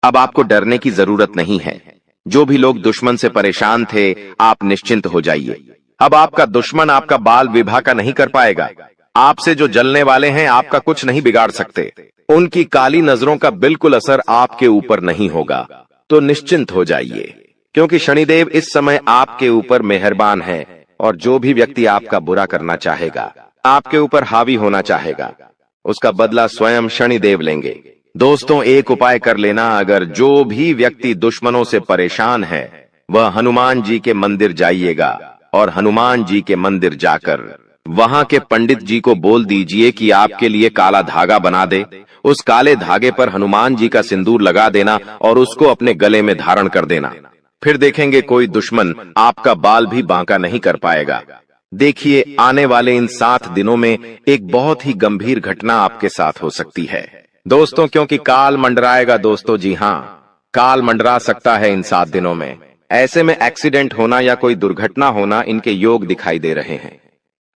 अब आपको डरने की जरूरत नहीं है। जो भी लोग दुश्मन से परेशान थे, आप निश्चिंत हो जाइए। अब आपका दुश्मन आपका बाल विवाह का नहीं कर पाएगा। आपसे जो जलने वाले हैं, आपका कुछ नहीं बिगाड़ सकते। उनकी काली नजरों का बिल्कुल असर आपके ऊपर नहीं होगा, तो निश्चिंत हो जाइए, क्योंकि शनिदेव इस समय आपके ऊपर मेहरबान है। और जो भी व्यक्ति आपका बुरा करना चाहेगा, आपके ऊपर हावी होना चाहेगा, उसका बदला स्वयं शनिदेव लेंगे। दोस्तों एक उपाय कर लेना, अगर जो भी व्यक्ति दुश्मनों से परेशान है, वह हनुमान जी के मंदिर जाइएगा और हनुमान जी के मंदिर जाकर वहां के पंडित जी को बोल दीजिए कि आपके लिए काला धागा बना दे। उस काले धागे पर हनुमान जी का सिंदूर लगा देना और उसको अपने गले में धारण कर देना। फिर देखेंगे कोई दुश्मन आपका बाल भी बांका नहीं कर पाएगा। देखिए, आने वाले इन 7 दिनों में एक बहुत ही गंभीर घटना आपके साथ हो सकती है दोस्तों, क्योंकि काल मंडराएगा दोस्तों। जी हाँ, काल मंडरा सकता है इन 7 दिनों में। ऐसे में एक्सीडेंट होना या कोई दुर्घटना होना, इनके योग दिखाई दे रहे हैं।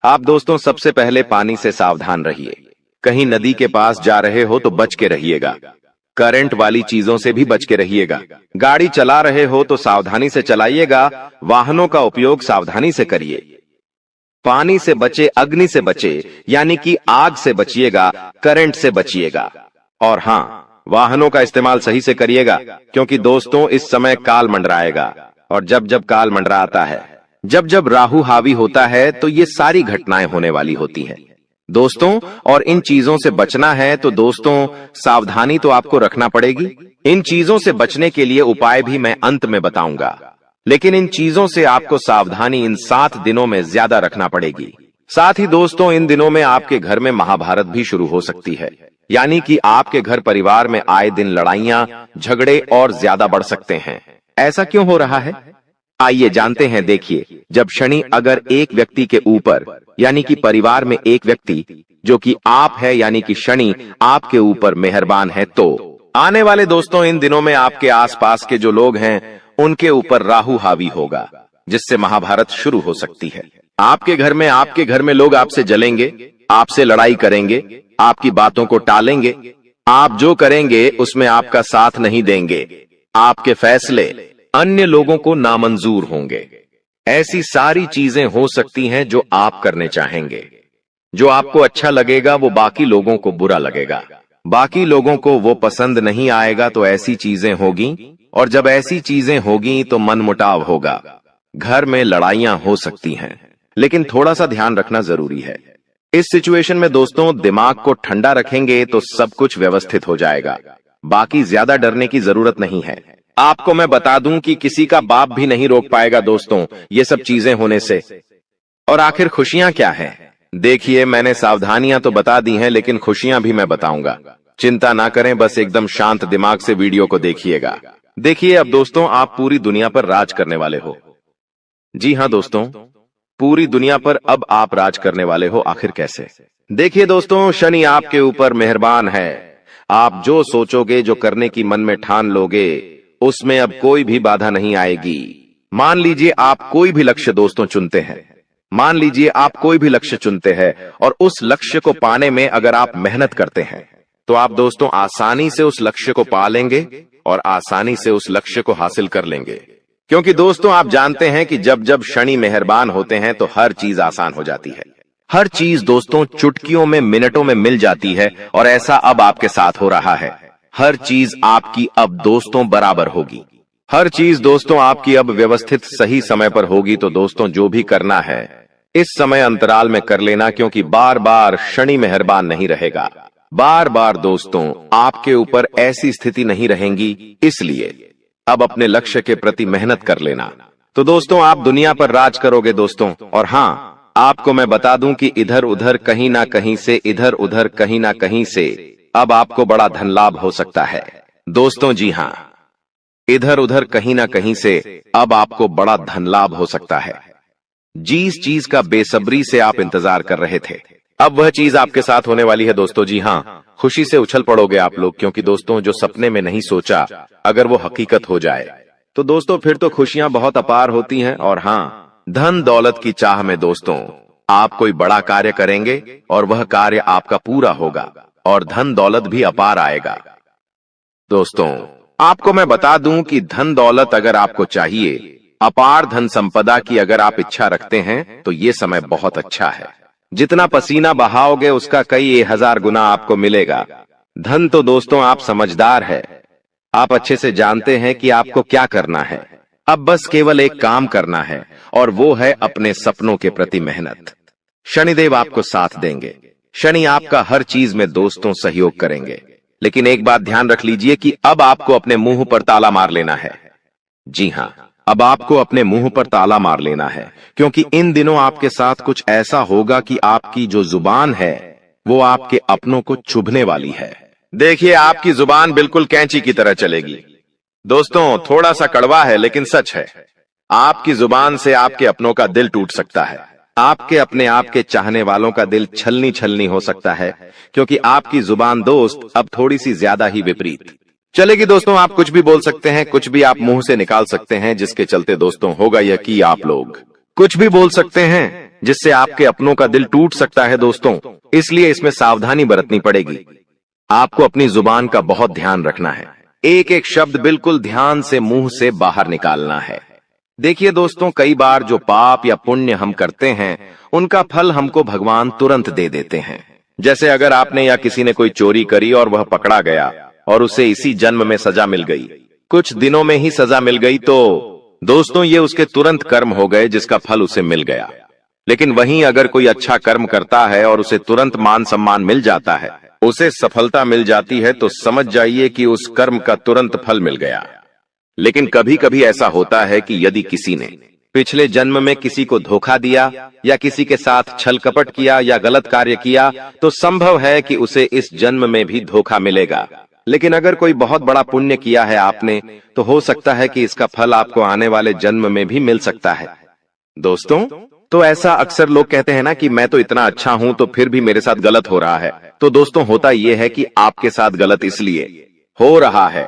आप दोस्तों सबसे पहले पानी से सावधान रहिए। कहीं नदी के पास जा रहे हो तो बच के रहिएगा। करंट वाली चीजों से भी बच के रहिएगा। गाड़ी चला रहे हो तो सावधानी से चलाइएगा। वाहनों का उपयोग सावधानी से करिए। पानी से बचे, अग्नि से बचे, यानी कि आग से बचिएगा, करंट से बचिएगा। और हाँ, वाहनों का इस्तेमाल सही से करिएगा, क्योंकि दोस्तों इस समय काल मंडराएगा। और जब जब काल मंडराता है, जब जब राहु हावी होता है, तो ये सारी घटनाएं होने वाली होती हैं दोस्तों। और इन चीजों से बचना है तो दोस्तों सावधानी तो आपको रखना पड़ेगी। इन चीजों से बचने के लिए उपाय भी मैं अंत में बताऊंगा, लेकिन इन चीजों से आपको सावधानी इन 7 दिनों में ज्यादा रखना पड़ेगी। साथ ही दोस्तों इन दिनों में आपके घर में महाभारत भी शुरू हो सकती है, यानी कि आपके घर परिवार में आए दिन लड़ाइयां, झगड़े और ज्यादा बढ़ सकते हैं। ऐसा क्यों हो रहा है? आइए जानते हैं। देखिए, जब शनि अगर एक व्यक्ति के ऊपर, यानी कि परिवार में एक व्यक्ति जो कि आप है, यानी कि शनि आपके ऊपर मेहरबान है, तो आने वाले दोस्तों इन दिनों में आपके आसपास के जो लोग हैं उनके ऊपर राहु हावी होगा, जिससे महाभारत शुरू हो सकती है। आपके घर में लोग आपसे जलेंगे, आपसे लड़ाई करेंगे, आपकी बातों को टालेंगे, आप जो करेंगे उसमें आपका साथ नहीं देंगे, आपके फैसले अन्य लोगों को नामंजूर होंगे। ऐसी सारी चीजें हो सकती हैं जो आप करने चाहेंगे। जो आपको अच्छा लगेगा वो बाकी लोगों को बुरा लगेगा, बाकी लोगों को वो पसंद नहीं आएगा, तो ऐसी चीजें होगी। और जब ऐसी चीजें होगी तो मनमुटाव होगा, घर में लड़ाइयां हो सकती हैं। लेकिन थोड़ा सा ध्यान रखना जरूरी है। इस सिचुएशन में दोस्तों दिमाग को ठंडा रखेंगे तो सब कुछ व्यवस्थित हो जाएगा। बाकी ज्यादा डरने की जरूरत नहीं है। आपको मैं बता दूं कि किसी का बाप भी नहीं रोक पाएगा दोस्तों ये सब चीजें होने से। और आखिर खुशियां क्या हैं? देखिए, मैंने सावधानियां तो बता दी हैं, लेकिन खुशियां भी मैं बताऊंगा। चिंता ना करें, बस एकदम शांत दिमाग से वीडियो को देखिएगा। देखिए, अब दोस्तों आप पूरी दुनिया पर राज करने वाले हो। जी हां दोस्तों, पूरी दुनिया पर अब आप राज करने वाले हो। आखिर कैसे? देखिए दोस्तों, शनि आपके ऊपर मेहरबान है। आप जो सोचोगे, जो करने की मन में ठान लोगे, उसमें अब कोई भी बाधा नहीं आएगी। मान लीजिए आप कोई भी लक्ष्य दोस्तों चुनते हैं, मान लीजिए आप कोई भी लक्ष्य चुनते हैं और उस लक्ष्य को पाने में अगर आप मेहनत करते हैं तो आप दोस्तों आसानी से उस लक्ष्य को पा लेंगे और आसानी से उस लक्ष्य को हासिल कर लेंगे। क्योंकि दोस्तों आप जानते हैं कि जब जब शनि मेहरबान होते हैं तो हर चीज आसान हो जाती है। हर चीज दोस्तों चुटकियों में, मिनटों में मिल जाती है, और ऐसा अब आपके साथ हो रहा है। हर चीज आपकी अब दोस्तों बराबर होगी। हर चीज दोस्तों आपकी अब व्यवस्थित सही समय पर होगी। तो दोस्तों जो भी करना है इस समय अंतराल में कर लेना, क्योंकि बार बार शनि मेहरबान नहीं रहेगा। बार बार दोस्तों आपके ऊपर ऐसी स्थिति नहीं रहेंगी, इसलिए अब अपने लक्ष्य के प्रति मेहनत कर लेना। तो दोस्तों आप दुनिया पर राज करोगे दोस्तों। और हाँ, आपको मैं बता दूं कि इधर उधर कहीं ना कहीं से, इधर उधर कहीं ना कहीं से अब आपको बड़ा धन लाभ हो सकता है दोस्तों। जी हाँ, इधर उधर कहीं ना कहीं से अब आपको बड़ा धन लाभ हो सकता है। जिस चीज का बेसब्री से आप इंतजार कर रहे थे, अब वह चीज आपके साथ होने वाली है दोस्तों। जी हाँ, खुशी से उछल पड़ोगे आप लोग, क्योंकि दोस्तों जो सपने में नहीं सोचा अगर वो हकीकत हो जाए तो दोस्तों फिर तो खुशियां बहुत अपार होती हैं। और हाँ, धन दौलत की चाह में दोस्तों आप कोई बड़ा कार्य करेंगे और वह कार्य आपका पूरा होगा और धन दौलत भी अपार आएगा। दोस्तों आपको मैं बता दूं कि धन दौलत अगर आपको चाहिए, अपार धन संपदा की अगर आप इच्छा रखते हैं, तो ये समय बहुत अच्छा है। जितना पसीना बहाओगे उसका कई 1000 गुना आपको मिलेगा। धन तो दोस्तों आप समझदार है, आप अच्छे से जानते हैं कि आपको क्या करना है। अब बस केवल एक काम करना है, और वो है अपने सपनों के प्रति मेहनत। शनिदेव आपको साथ देंगे। शनि आपका हर चीज में दोस्तों सहयोग करेंगे। लेकिन एक बात ध्यान रख लीजिए कि अब आपको अपने मुंह पर ताला मार लेना है। जी हाँ, अब आपको अपने मुंह पर ताला मार लेना है, क्योंकि इन दिनों आपके साथ कुछ ऐसा होगा कि आपकी जो जुबान है वो आपके अपनों को चुभने वाली है। देखिए, आपकी जुबान बिल्कुल कैंची की तरह चलेगी। दोस्तों थोड़ा सा कड़वा है लेकिन सच है। आपकी जुबान से आपके अपनों का दिल टूट सकता है। आपके अपने आप के चाहने वालों का दिल छलनी छलनी हो सकता है, क्योंकि आपकी जुबान दोस्त अब थोड़ी सी ज्यादा ही विपरीत चलेगी। दोस्तों आप कुछ भी बोल सकते हैं, कुछ भी आप मुंह से निकाल सकते हैं, जिसके चलते दोस्तों होगा यह कि आप लोग कुछ भी बोल सकते हैं जिससे आपके अपनों का दिल टूट सकता है दोस्तों। इसलिए इसमें सावधानी बरतनी पड़ेगी। आपको अपनी जुबान का बहुत ध्यान रखना है। एक एक शब्द बिल्कुल ध्यान से मुंह से बाहर निकालना है। देखिए दोस्तों, कई बार जो पाप या पुण्य हम करते हैं उनका फल हमको भगवान तुरंत दे देते हैं। जैसे अगर आपने या किसी ने कोई चोरी करी और वह पकड़ा गया और उसे इसी जन्म में सजा मिल गई, कुछ दिनों में ही सजा मिल गई, तो दोस्तों ये उसके तुरंत कर्म हो गए जिसका फल उसे मिल गया। लेकिन वहीं अगर कोई अच्छा कर्म करता है और उसे तुरंत मान सम्मान मिल जाता है, उसे सफलता मिल जाती है, तो समझ जाइए कि उस कर्म का तुरंत फल मिल गया। लेकिन कभी कभी ऐसा होता है कि यदि किसी ने पिछले जन्म में किसी को धोखा दिया या किसी के साथ छल कपट किया या गलत कार्य किया तो संभव है कि उसे इस जन्म में भी धोखा मिलेगा। लेकिन अगर कोई बहुत बड़ा पुण्य किया है आपने तो हो सकता है कि इसका फल आपको आने वाले जन्म में भी मिल सकता है। दोस्तों, तो ऐसा अक्सर लोग कहते हैं ना कि मैं तो इतना अच्छा हूं तो फिर भी मेरे साथ गलत हो रहा है। तो दोस्तों, होता यह है कि आपके साथ गलत इसलिए हो रहा है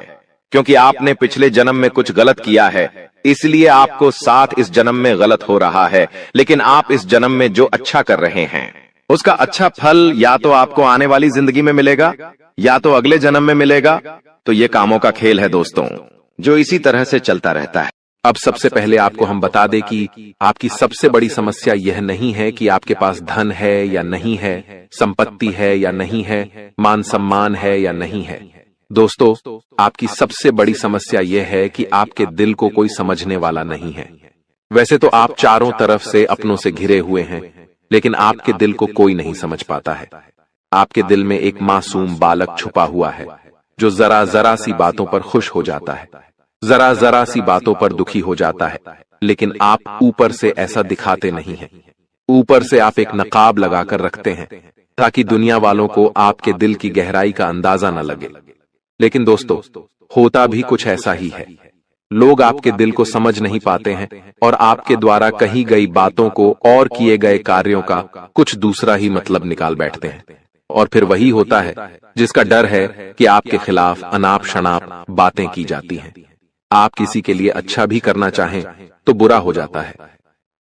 क्योंकि आपने पिछले जन्म में कुछ गलत किया है, इसलिए आपको साथ इस जन्म में गलत हो रहा है। लेकिन आप इस जन्म में जो अच्छा कर रहे हैं उसका अच्छा फल या तो आपको आने वाली जिंदगी में मिलेगा या तो अगले जन्म में मिलेगा। तो ये कामों का खेल है दोस्तों, जो इसी तरह से चलता रहता है। अब सबसे पहले आपको हम बता दें कि आपकी सबसे बड़ी समस्या यह नहीं है कि आपके पास धन है या नहीं है, संपत्ति है या नहीं है, मान सम्मान है या नहीं है। दोस्तों, आपकी सबसे बड़ी समस्या यह है कि आपके दिल को कोई समझने वाला नहीं है। वैसे तो आप चारों तरफ से अपनों से घिरे हुए हैं, लेकिन आपके दिल को कोई नहीं समझ पाता है। आपके दिल में एक मासूम बालक छुपा हुआ है जो जरा जरा सी बातों पर खुश हो जाता है, जरा जरा सी बातों पर दुखी हो जाता है। लेकिन आप ऊपर से ऐसा दिखाते नहीं हैं। ऊपर से आप एक नकाब लगाकर रखते हैं ताकि दुनिया वालों को आपके दिल की गहराई का अंदाजा न लगे। लेकिन दोस्तों, होता भी कुछ ऐसा ही है। लोग आपके दिल को समझ नहीं पाते हैं और आपके द्वारा कही गई बातों को और किए गए कार्यों का कुछ दूसरा ही मतलब निकाल बैठते हैं। और फिर वही होता है जिसका डर है कि आपके खिलाफ अनाप शनाप बातें की जाती हैं। आप किसी के लिए अच्छा भी करना चाहें तो बुरा हो जाता है।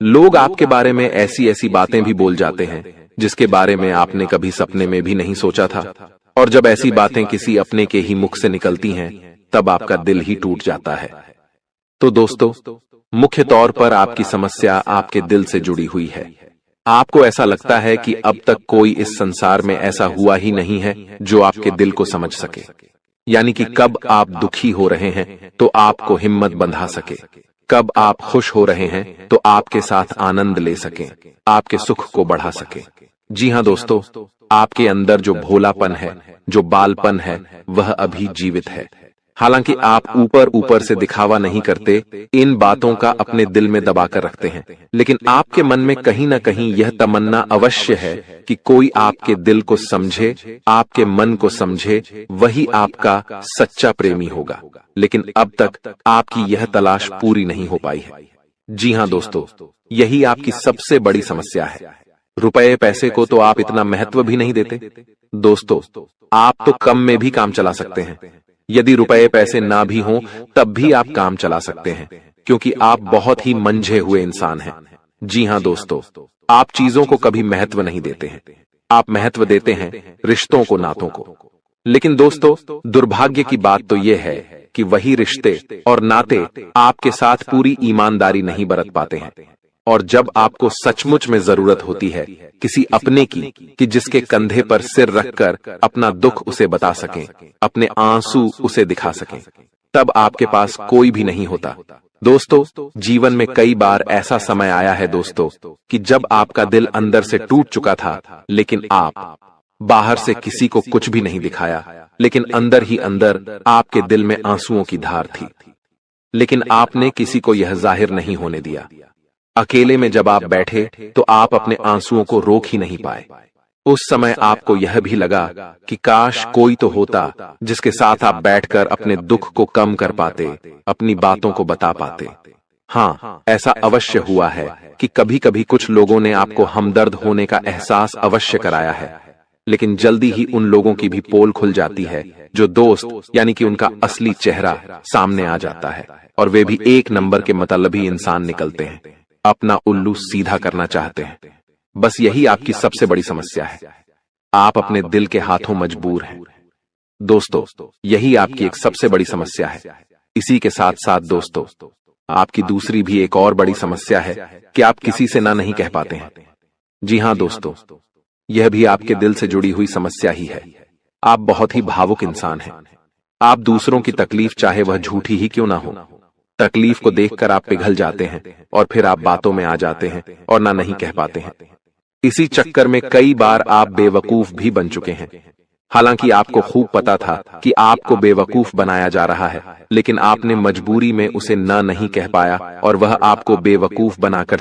लोग आपके बारे में ऐसी ऐसी बातें भी बोल जाते हैं जिसके बारे में आपने कभी सपने में भी नहीं सोचा था। और जब ऐसी बातें किसी अपने के ही मुख से निकलती हैं तब आपका दिल ही टूट जाता है। तो दोस्तों, मुख्य तौर पर आपकी समस्या आपके दिल से जुड़ी हुई है। आपको ऐसा लगता है कि अब तक कोई इस संसार में ऐसा हुआ ही नहीं है जो आपके दिल को समझ सके। यानी कि कब आप दुखी हो रहे हैं तो आपको हिम्मत बंधा सके, कब आप खुश हो रहे हैं तो आपके साथ आनंद ले सके, आपके सुख को बढ़ा सके। जी हाँ दोस्तों, आपके अंदर जो भोलापन है, जो बालपन है, वह अभी जीवित है। हालांकि आप ऊपर ऊपर से दिखावा नहीं करते, इन बातों का अपने दिल में दबा कर रखते हैं, लेकिन आपके मन में कहीं ना कहीं यह तमन्ना अवश्य है कि कोई आपके दिल को समझे, आपके मन को समझे, वही आपका सच्चा प्रेमी होगा। लेकिन अब तक आपकी यह तलाश पूरी नहीं हो पाई है। जी हाँ दोस्तों, यही आपकी सबसे बड़ी समस्या है। रुपए पैसे को तो आप इतना महत्व भी नहीं देते। दोस्तों, आप तो कम में भी काम चला सकते हैं। यदि रुपए पैसे ना भी हों तब भी आप काम चला सकते हैं, क्योंकि आप बहुत ही मंझे हुए इंसान हैं। जी हाँ दोस्तों, आप चीजों को कभी महत्व नहीं देते हैं। आप महत्व देते हैं रिश्तों को, नातों को। लेकिन दोस्तों, दुर्भाग्य की बात तो यह है कि वही रिश्ते और नाते आपके साथ पूरी ईमानदारी नहीं बरत पाते हैं। और जब आपको सचमुच में जरूरत होती है किसी अपने की कि जिसके कंधे पर सिर रखकर अपना दुख उसे बता सकें, अपने आंसू उसे दिखा सकें, तब आपके पास कोई भी नहीं होता। दोस्तों, जीवन में कई बार ऐसा समय आया है दोस्तों कि जब आपका दिल अंदर से टूट चुका था, लेकिन आप बाहर से किसी को कुछ भी नहीं दिखाया, लेकिन अंदर ही अंदर आपके दिल में आंसुओं की धार थी। लेकिन आपने किसी को यह जाहिर नहीं होने दिया। अकेले में जब आप बैठे तो आप अपने आंसुओं को रोक ही नहीं पाए। उस समय आपको यह भी लगा कि काश कोई तो होता जिसके साथ आप बैठकर अपने दुख को कम कर पाते, अपनी बातों को बता पाते। हाँ, ऐसा अवश्य हुआ है कि कभी कभी कुछ लोगों ने आपको हमदर्द होने का एहसास अवश्य कराया है, लेकिन जल्दी ही उन लोगों की भी पोल खुल जाती है जो दोस्त यानी कि उनका असली चेहरा सामने आ जाता है, और वे भी एक नंबर के मतलबी इंसान निकलते हैं, अपना उल्लू सीधा करना चाहते हैं। बस यही आपकी सबसे बड़ी समस्या है। आप अपने दिल के हाथों मजबूर हैं। दोस्तों, यही आपकी एक सबसे बड़ी समस्या है। इसी के साथ साथ दोस्तों, आपकी दूसरी भी एक और बड़ी समस्या है कि आप किसी से ना नहीं कह पाते हैं। जी हाँ दोस्तों, यह भी आपके दिल से जुड़ी हुई समस्या ही है। आप बहुत ही भावुक इंसान हैं। आप दूसरों की तकलीफ चाहे वह झूठी ही क्यों ना हो, तकलीफ को देखकर आप पिघल जाते हैं और फिर आप बातों में आ जाते हैं और ना नहीं कह पाते हैं। इसी चक्कर में कई बार आप बेवकूफ भी बन चुके हैं। हालांकि आपको खूब पता था कि आपको बेवकूफ बनाया जा रहा है, लेकिन आपने मजबूरी में उसे न नहीं कह पाया और वह आपको बेवकूफ बनाकर